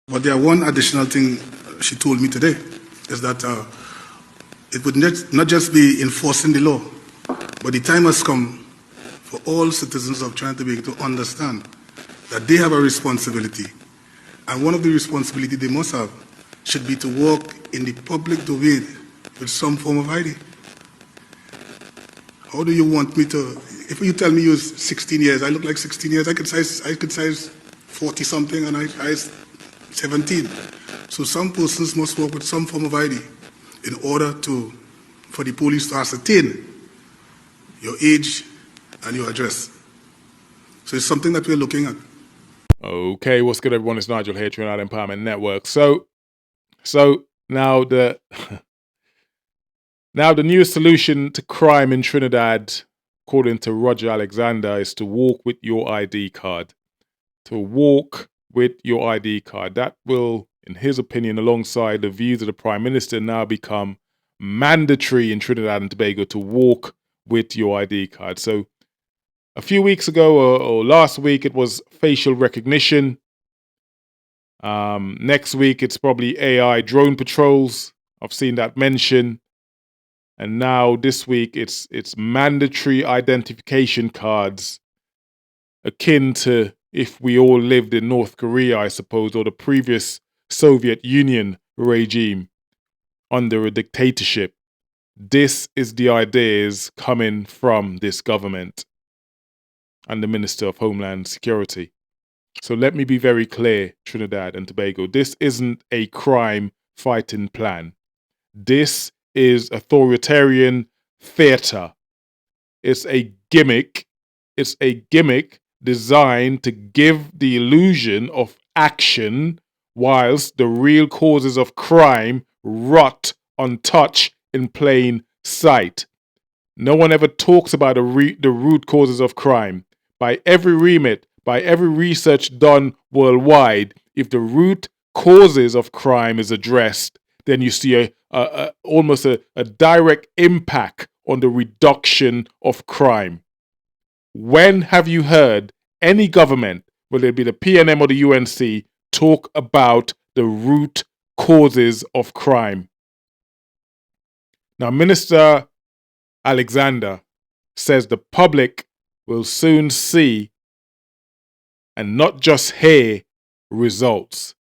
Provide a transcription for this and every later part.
But there one additional thing she told me today is that it would not just be enforcing the law, but the time has come for all citizens of Trinidad and Tobago to understand that they have a responsibility. And one of the responsibilities they must have should be to walk in the public domain with some form of ID. How do you want me to, if you tell me you're 16 years, I look like 16 years, I could size 40 something and I 17. So some persons must walk with some form of ID in order for the police to ascertain your age and your address. So it's something that we're looking at. Okay, what's good, everyone? It's Nigel here, Trinidad Empowerment Network. So now the newest solution to crime in Trinidad, according to Roger Alexander, is to walk with your ID card. To walk with your ID card. That will, in his opinion, alongside the views of the Prime Minister, now become mandatory in Trinidad and Tobago to walk with your ID card. So a few weeks ago or last week, it was facial recognition. Next week, it's probably AI drone patrols. I've seen that mention. And now this week, it's mandatory identification cards, akin to if we all lived in North Korea, I suppose, or the previous Soviet Union regime under a dictatorship. This is the ideas coming from this government and the Minister of Homeland Security. So let me be very clear, Trinidad and Tobago. This isn't a crime fighting plan. This is authoritarian theater. It's a gimmick. It's a gimmick designed to give the illusion of action whilst the real causes of crime rot untouched in plain sight. No one ever talks about the root causes of crime. By every remit, by every research done worldwide, if the root causes of crime is addressed, then you see almost a direct impact on the reduction of crime. When have you heard any government, whether it be the PNM or the UNC, talk about the root causes of crime? Now, Minister Alexander says the public will soon see and not just hear results.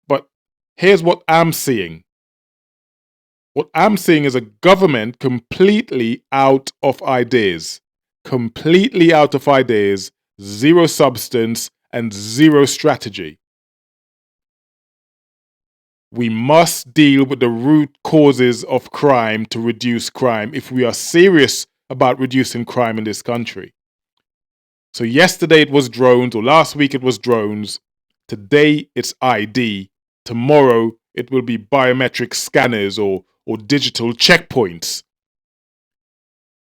But here's what I'm seeing. What I'm seeing is a government completely out of ideas. Completely out of ideas, zero substance, and zero strategy. We must deal with the root causes of crime to reduce crime if we are serious about reducing crime in this country. So yesterday it was drones, or last week it was drones. Today it's ID. Tomorrow it will be biometric scanners or digital checkpoints.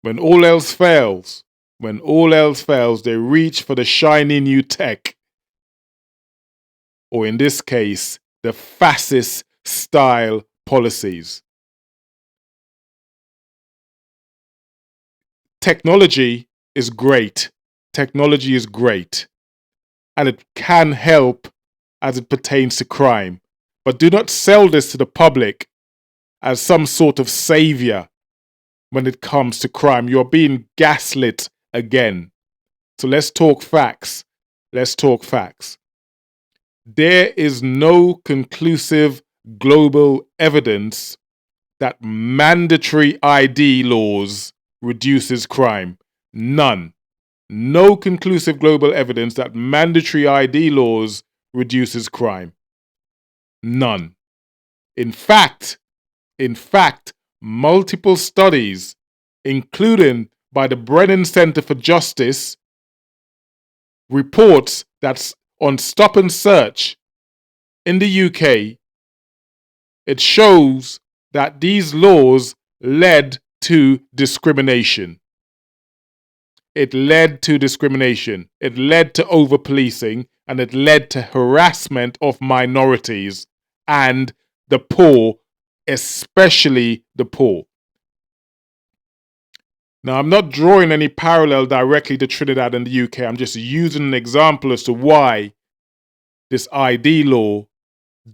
When all else fails, they reach for the shiny new tech. Or in this case, the fascist-style policies. Technology is great. Technology is great. And it can help as it pertains to crime. But do not sell this to the public as some sort of savior when it comes to crime. You're being gaslit again. So let's talk facts. Let's talk facts. There is no conclusive global evidence that mandatory ID laws reduces crime. None. No conclusive global evidence that mandatory ID laws reduces crime. None. In fact, multiple studies, including by the Brennan Center for Justice, reports that on stop and search in the UK, it shows that these laws led to discrimination. It led to discrimination. It led to over-policing, and it led to harassment of minorities and the poor, especially the poor. Now, I'm not drawing any parallel directly to Trinidad and the UK. I'm just using an example as to why this ID law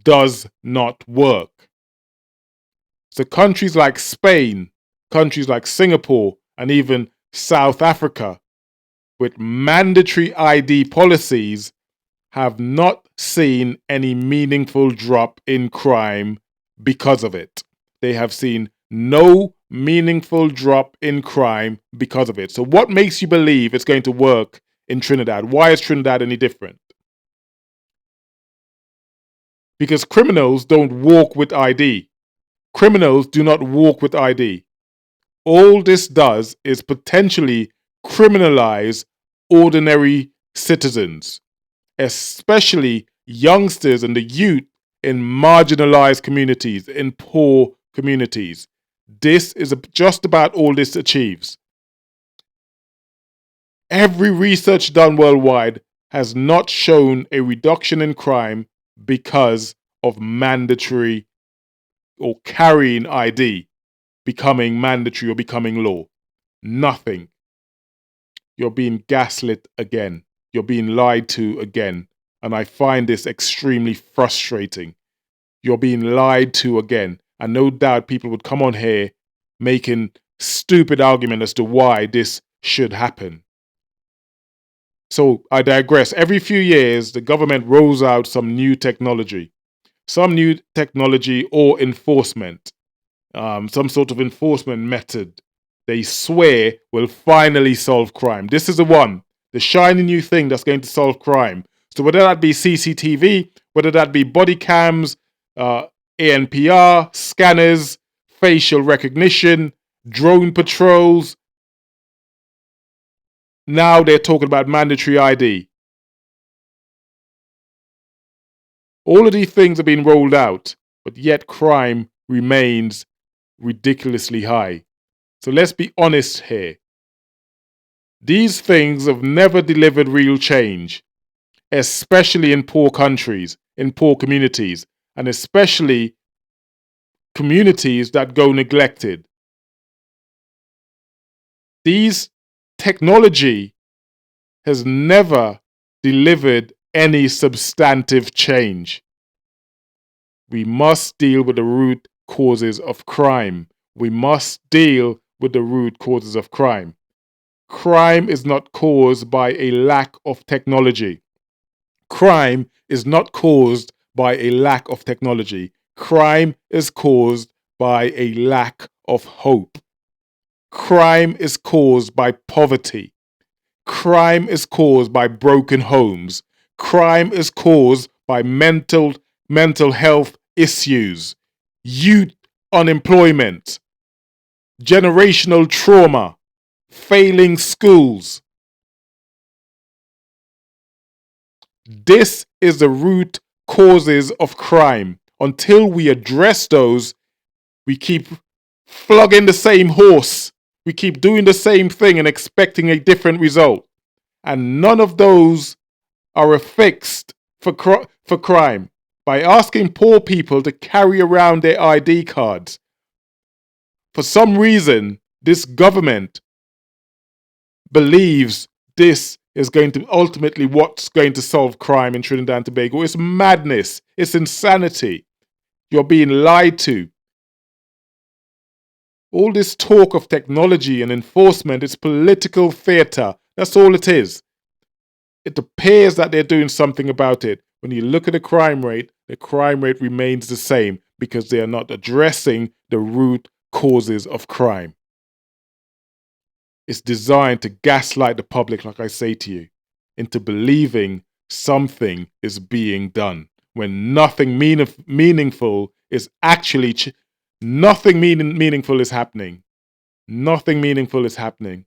does not work. So countries like Spain, countries like Singapore, and even South Africa, with mandatory ID policies, have not seen any meaningful drop in crime because of it. They have seen no meaningful drop in crime because of it. So what makes you believe it's going to work in Trinidad? Why is Trinidad any different? Because criminals don't walk with ID. Criminals do not walk with ID. All this does is potentially criminalize ordinary citizens, especially youngsters and the youth in marginalized communities, in poor communities. This is just about all this achieves. Every research done worldwide has not shown a reduction in crime because of mandatory or carrying ID becoming mandatory or becoming law. Nothing. You're being gaslit again. You're being lied to again. And I find this extremely frustrating. You're being lied to again. And no doubt people would come on here making stupid argument as to why this should happen. So I digress. Every few years, the government rolls out some new technology or enforcement, some sort of enforcement method they swear will finally solve crime. This is the shiny new thing that's going to solve crime. So whether that be CCTV, whether that be body cams, ANPR, scanners, facial recognition, drone patrols, now they're talking about mandatory ID. All of these things are being rolled out, but yet crime remains ridiculously high. So let's be honest here. These things have never delivered real change, especially in poor countries, in poor communities, and especially communities that go neglected. These technology has never delivered any substantive change. We must deal with the root causes of crime. We must deal with the root causes of crime. Crime is not caused by a lack of technology. Crime is not caused by a lack of technology. Crime is caused by a lack of hope. Crime is caused by poverty. Crime is caused by broken homes. Crime is caused by mental health issues, youth unemployment, generational trauma, failing schools. This is the root causes of crime. Until we address those, we keep flogging the same horse. We keep doing the same thing and expecting a different result. And none of those are fixed for crime. By asking poor people to carry around their ID cards, for some reason, this government believes this is going to ultimately what's going to solve crime in Trinidad and Tobago. It's madness. It's insanity. You're being lied to. All this talk of technology and enforcement is political theatre. That's all it is. It appears that they're doing something about it. When you look at the crime rate remains the same because they are not addressing the root causes of crime. It's designed to gaslight the public, like I say to you, into believing something is being done when nothing meaningful is actually nothing meaningful is happening. Nothing meaningful is happening.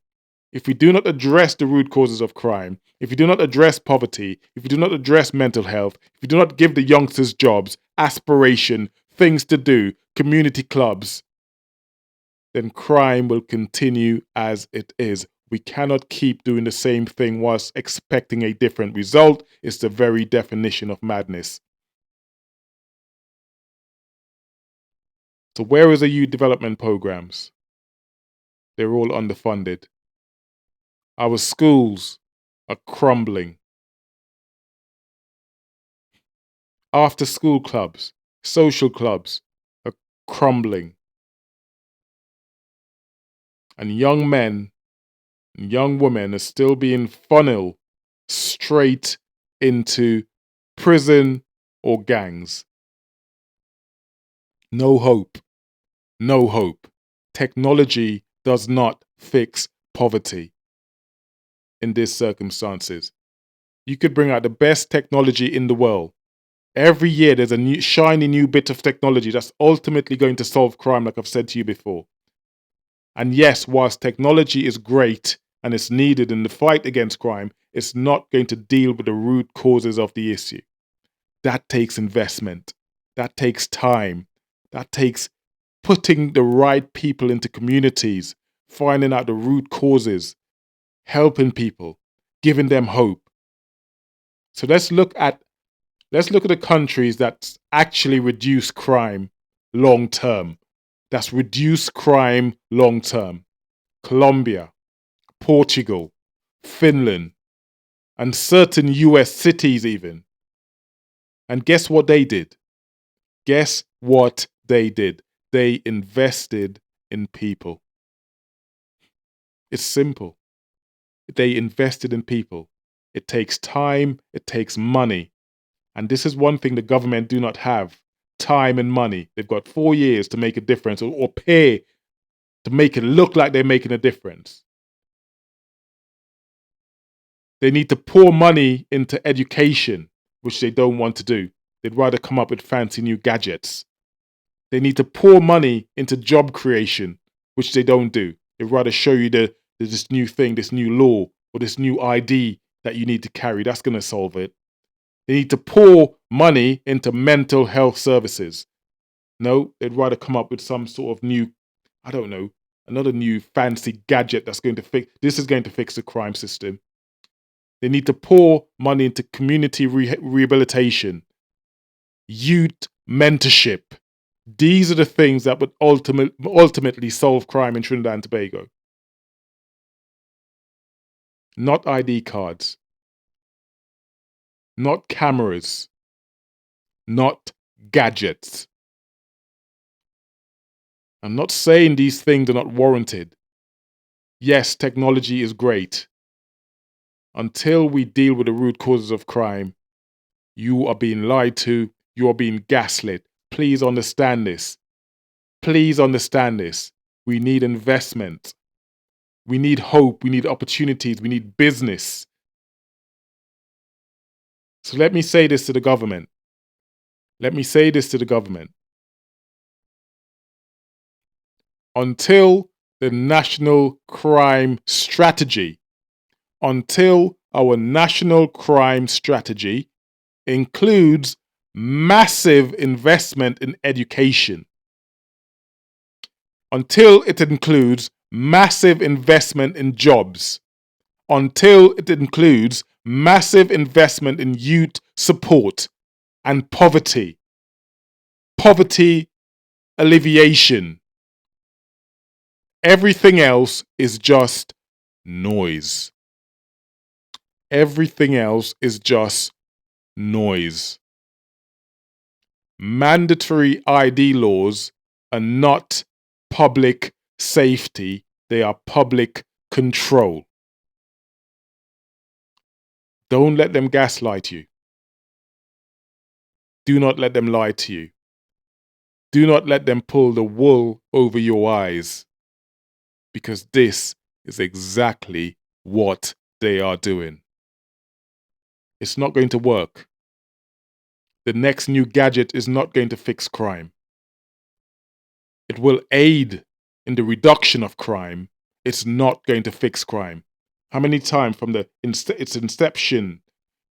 If we do not address the root causes of crime, if we do not address poverty, if we do not address mental health, if we do not give the youngsters jobs, aspiration, things to do, community clubs, then crime will continue as it is. We cannot keep doing the same thing whilst expecting a different result. It's the very definition of madness. So where is the youth development programs? They're all underfunded. Our schools are crumbling. After school clubs, social clubs are crumbling. And young men and young women are still being funneled straight into prison or gangs. No hope. No hope. Technology does not fix poverty in these circumstances. You could bring out the best technology in the world. Every year there's a new, shiny new bit of technology that's ultimately going to solve crime, like I've said to you before. And yes, whilst technology is great and it's needed in the fight against crime, it's not going to deal with the root causes of the issue. That takes investment. That takes time. That takes putting the right people into communities, finding out the root causes, helping people, giving them hope. So let's look at the countries that actually reduce crime long term. That's reduced crime long term. Colombia, Portugal, Finland, and certain US cities even. And guess what they did? Guess what they did? They invested in people. It's simple. They invested in people. It takes time, it takes money. And this is one thing the government do not have: time and money. They've got 4 years to make a difference, or pay to make it look like they're making a difference. They need to pour money into education, which they don't want to do. They'd rather come up with fancy new gadgets. They need to pour money into job creation, which they don't do. They'd rather show you this new thing, this new law, or this new ID that you need to carry. That's going to solve it. They need to pour money into mental health services. No, they'd rather come up with some sort of new, I don't know, another new fancy gadget that's going to fix, this is going to fix the crime system. They need to pour money into community rehabilitation, youth mentorship. These are the things that would ultimately solve crime in Trinidad and Tobago. Not ID cards, not cameras, not gadgets. I'm not saying these things are not warranted. Yes, technology is great. Until we deal with the root causes of crime, you are being lied to, you are being gaslit. Please understand this. Please understand this. We need investment. We need hope. We need opportunities. We need business. So let me say this to the government. Let me say this to the government. Until the national crime strategy, until our national crime strategy includes massive investment in education, until it includes massive investment in jobs, until it includes massive investment in youth support and poverty alleviation, everything else is just noise. Everything else is just noise. Mandatory ID laws are not public safety, they are public control. Don't let them gaslight you. Do not let them lie to you. Do not let them pull the wool over your eyes, because this is exactly what they are doing. It's not going to work. The next new gadget is not going to fix crime. It will aid in the reduction of crime. It's not going to fix crime. How many times from its inception,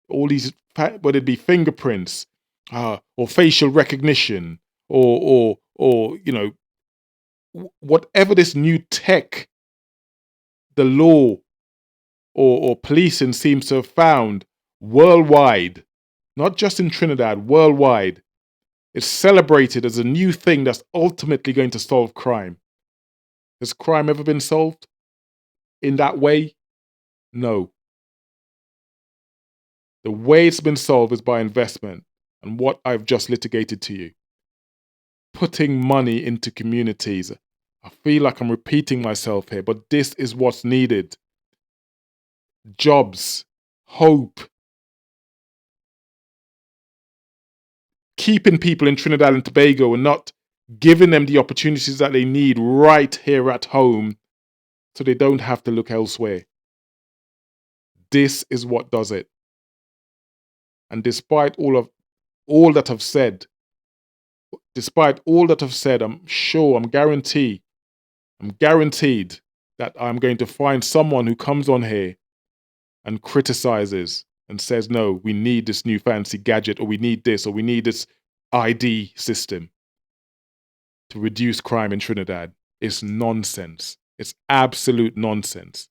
all these, whether it be fingerprints, or facial recognition, or you know, whatever this new tech, the law or policing seems to have found worldwide, not just in Trinidad, worldwide, it's celebrated as a new thing that's ultimately going to solve crime. Has crime ever been solved in that way? No. The way it's been solved is by investment. and what I've just litigated to you. Putting money into communities. I feel like I'm repeating myself here, but this is what's needed. Jobs, hope, keeping people in Trinidad and Tobago and not giving them the opportunities that they need right here at home so they don't have to look elsewhere. This is what does it. And despite all that I've said, I'm guaranteed that I'm going to find someone who comes on here and criticizes and says, no, we need this new fancy gadget, or we need this, or we need this ID system to reduce crime in Trinidad. It's nonsense. It's absolute nonsense.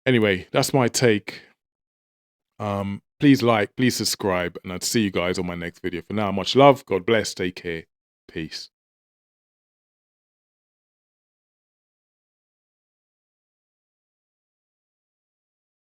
Anyway, that's my take. Please like, please subscribe, and I'll see you guys on my next video. For now, much love. God bless. Take care. Peace.